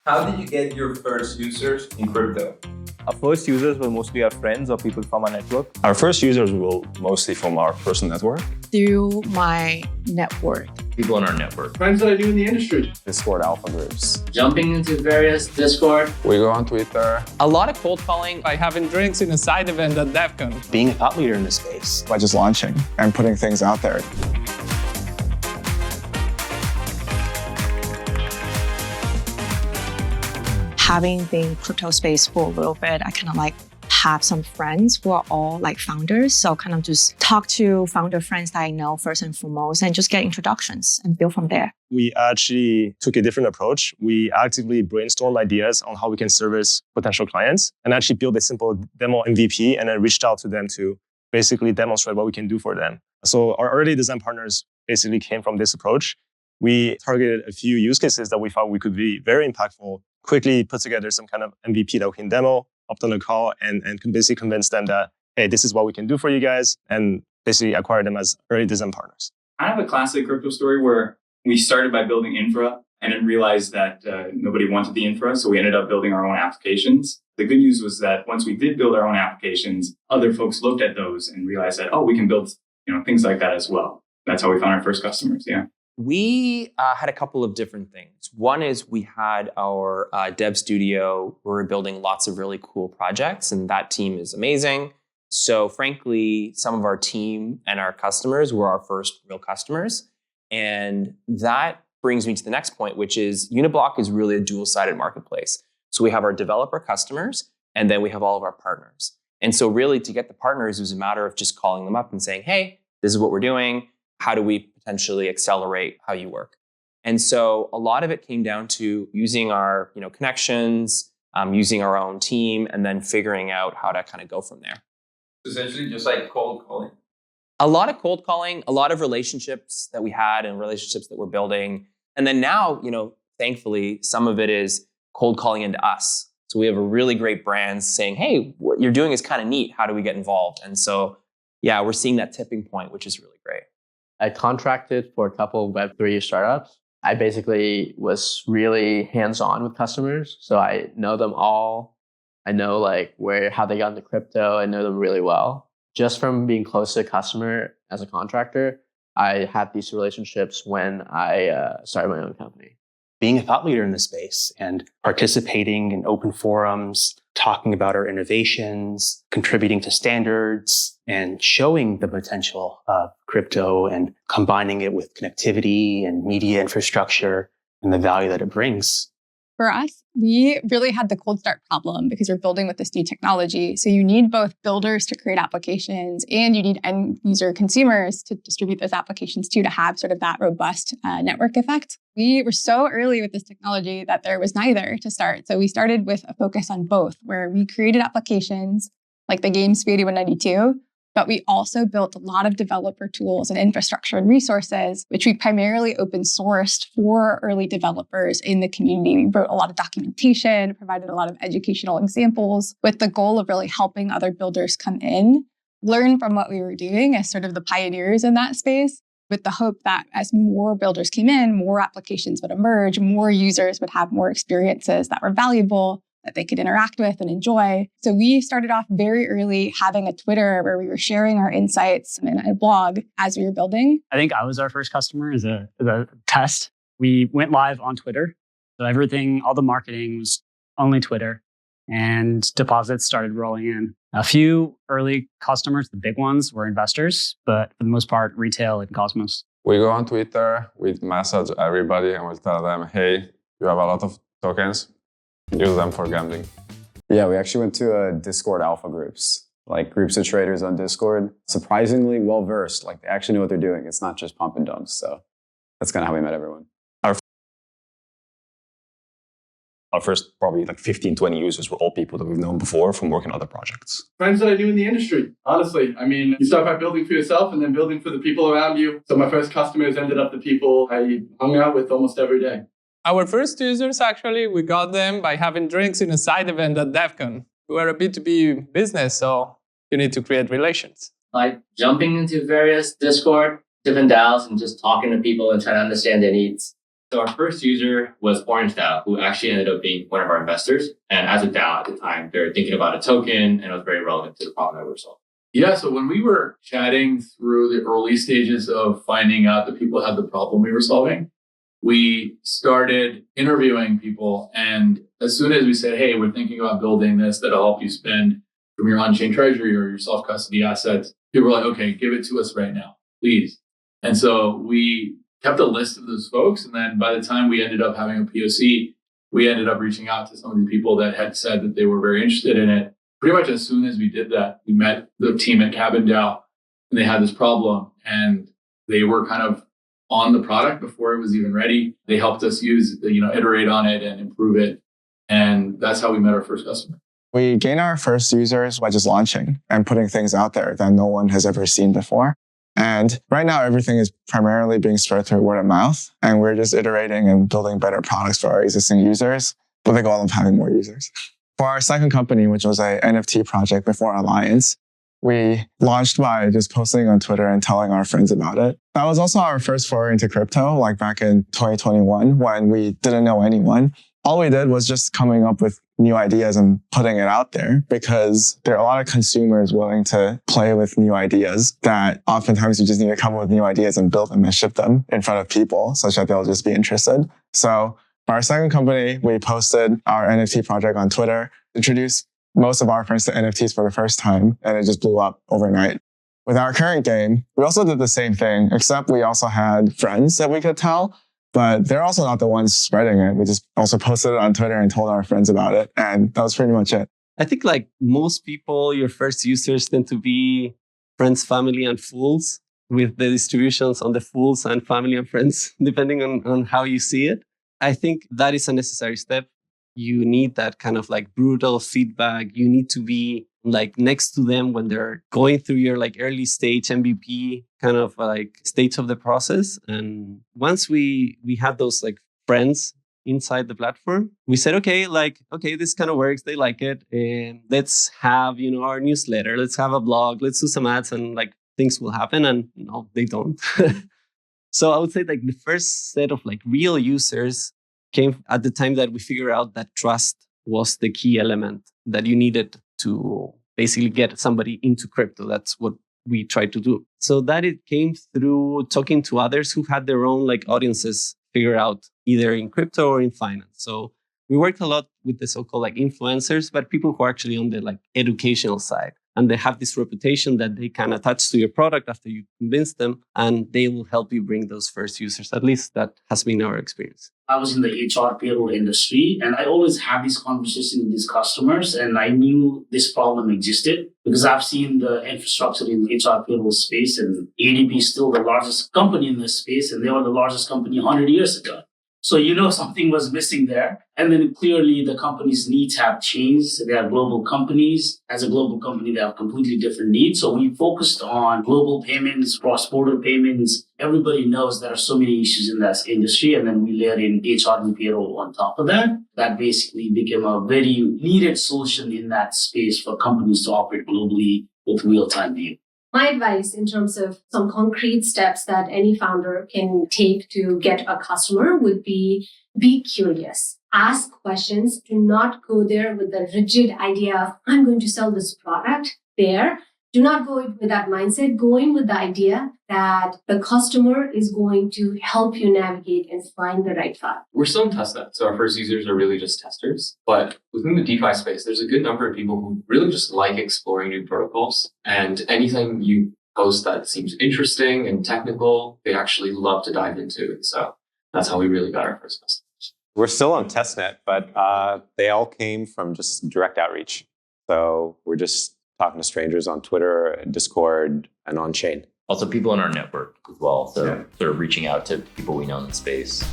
How did you get your first users in crypto? Our first users were mostly our friends or people from our network. Our first users were mostly from our personal network. Through my network. People in our network. Friends that I knew in the industry. Discord alpha groups. Jumping into various Discord. We go on Twitter. A lot of cold calling by having drinks in a side event at DevCon. Being a thought leader in the space. By just launching and putting things out there. Having been in crypto space for a little bit, I kind of have some friends who are all founders. So kind of just talk to founder friends that I know first and foremost and just get introductions and build from there. We actually took a different approach. We actively brainstormed ideas on how we can service potential clients and actually build a simple demo MVP and then reached out to them to basically demonstrate what we can do for them. So our early design partners basically came from this approach. We targeted a few use cases that we thought we could be very impactful, quickly put together some kind of MVP that we can demo, opt on a call, and basically convince them that, hey, this is what we can do for you guys, and basically acquire them as early design partners. I have a classic crypto story where we started by building infra and then realized that nobody wanted the infra, so we ended up building our own applications. The good news was that once we did build our own applications, other folks looked at those and realized that, oh, we can build things like that as well. That's how we found our first customers, yeah. We had a couple of different things. One is we had our dev studio. We were building lots of really cool projects, and that team is amazing. So frankly, some of our team and our customers were our first real customers. And that brings me to the next point, which is Uniblock is really a dual-sided marketplace. So we have our developer customers, and then we have all of our partners. And so really to get the partners, it was a matter of just calling them up and saying, hey, this is what we're doing. How do we potentially accelerate how you work? And so a lot of it came down to using our connections, using our own team, and then figuring out how to kind of go from there. Essentially just like cold calling. A lot of cold calling, a lot of relationships that we had and relationships that we're building. And then now, thankfully, some of it is cold calling into us. So we have a really great brand saying, hey, what you're doing is kind of neat. How do we get involved? And so, yeah, we're seeing that tipping point, which is really great. I contracted for a couple of Web3 startups. I basically was really hands-on with customers. So I know them all. I know how they got into crypto. I know them really well. Just from being close to a customer as a contractor, I had these relationships when I started my own company. Being a thought leader in the space and participating in open forums, talking about our innovations, contributing to standards, and showing the potential of crypto and combining it with connectivity and media infrastructure and the value that it brings. For us, we really had the cold start problem because we're building with this new technology. So you need both builders to create applications and you need end user consumers to distribute those applications to have sort of that robust network effect. We were so early with this technology that there was neither to start. So we started with a focus on both, where we created applications like the game Spaghetti 192, but we also built a lot of developer tools and infrastructure and resources, which we primarily open sourced for early developers in the community. We wrote a lot of documentation, provided a lot of educational examples with the goal of really helping other builders come in, learn from what we were doing as sort of the pioneers in that space, with the hope that as more builders came in, more applications would emerge, more users would have more experiences that were valuable, that they could interact with and enjoy. So we started off very early having a Twitter where we were sharing our insights and a blog as we were building. I think I was our first customer as a test. We went live on Twitter. So everything, all the marketing was only Twitter, and deposits started rolling in. A few early customers, the big ones, were investors, but for the most part, retail and Cosmos. We go on Twitter, we message everybody and we'll tell them, hey, you have a lot of tokens. Use them for gambling. Yeah, we actually went to Discord alpha groups, like groups of traders on Discord. Surprisingly well-versed, they actually know what they're doing. It's not just pump and dumps. So that's kind of how we met everyone. Our first probably 15, 20 users were all people that we've known before from working on other projects. Friends that I knew in the industry, honestly. I mean, you start by building for yourself and then building for the people around you. So my first customers ended up the people I hung out with almost every day. Our first users, actually, we got them by having drinks in a side event at DevCon. We are a B2B business, so you need to create relations. Like jumping into various Discord, different DAOs, and just talking to people and trying to understand their needs. So our first user was Orange DAO, who actually ended up being one of our investors. And as a DAO at the time, they were thinking about a token, and it was very relevant to the problem that we were solving. Yeah, so when we were chatting through the early stages of finding out that people had the problem we were solving, we started interviewing people. And as soon as we said, hey, we're thinking about building this that'll help you spend from your on-chain treasury or your self-custody assets, people were like, okay, give it to us right now, please. And so we kept a list of those folks. And then by the time we ended up having a POC, we ended up reaching out to some of the people that had said that they were very interested in it. Pretty much as soon as we did that, we met the team at Cabin DAO, and they had this problem, and they were kind of on the product before it was even ready. They helped us iterate on it and improve it. And that's how we met our first customer. We gained our first users by just launching and putting things out there that no one has ever seen before. And right now, everything is primarily being spread through word of mouth. And we're just iterating and building better products for our existing users with the goal of having more users. For our second company, which was a NFT project before Alliance, we launched by just posting on Twitter and telling our friends about it. That was also our first foray into crypto, like back in 2021 when we didn't know anyone. All we did was just coming up with new ideas and putting it out there because there are a lot of consumers willing to play with new ideas that oftentimes you just need to come up with new ideas and build them and ship them in front of people such that they'll just be interested. So for our second company, we posted our NFT project on Twitter, introduced most of our friends to NFTs for the first time, and it just blew up overnight. With our current game, we also did the same thing, except we also had friends that we could tell, but they're also not the ones spreading it. We just also posted it on Twitter and told our friends about it, and that was pretty much it. I think like most people, your first users tend to be friends, family, and fools, with the distributions on the fools and family and friends, depending on how you see it. I think that is a necessary step. You need that kind of like brutal feedback. You need to be like next to them when they're going through your like early stage MVP kind of like stage of the process. And once we had those like friends inside the platform, we said, okay, this kind of works. They like it. And let's have, our newsletter. Let's have a blog. Let's do some ads and like things will happen. And no, they don't. So I would say like the first set of like real users came at the time that we figured out that trust was the key element that you needed to basically get somebody into crypto. That's what we tried to do. So that it came through talking to others who had their own like audiences figure out either in crypto or in finance. So we worked a lot with the so-called like influencers, but people who are actually on the like educational side. And they have this reputation that they can attach to your product after you convince them, and they will help you bring those first users. At least that has been our experience. I was in the HR payroll industry, and I always had these conversations with these customers, and I knew this problem existed because I've seen the infrastructure in the HR payroll space, and ADP is still the largest company in this space, and they were the largest company 100 years ago. So something was missing there. And then clearly the company's needs have changed. They are global companies. As a global company, they have completely different needs. So we focused on global payments, cross-border payments. Everybody knows there are so many issues in that industry. And then we layered in HR and payroll on top of that. That basically became a very needed solution in that space for companies to operate globally with real-time view. My advice in terms of some concrete steps that any founder can take to get a customer would be curious. Ask questions. Do not go there with the rigid idea of, I'm going to sell this product there. Do not go with that mindset. Go in with the idea that the customer is going to help you navigate and find the right path. We're still in test net, so our first users are really just testers. But within the DeFi space, there's a good number of people who really just like exploring new protocols. And anything you post that seems interesting and technical, they actually love to dive into. And so that's how we really got our first customers. We're still on testnet, but they all came from just direct outreach. So we're just talking to strangers on Twitter, Discord, and on chain. Also people in our network as well. So sort of reaching out to people we know in the space.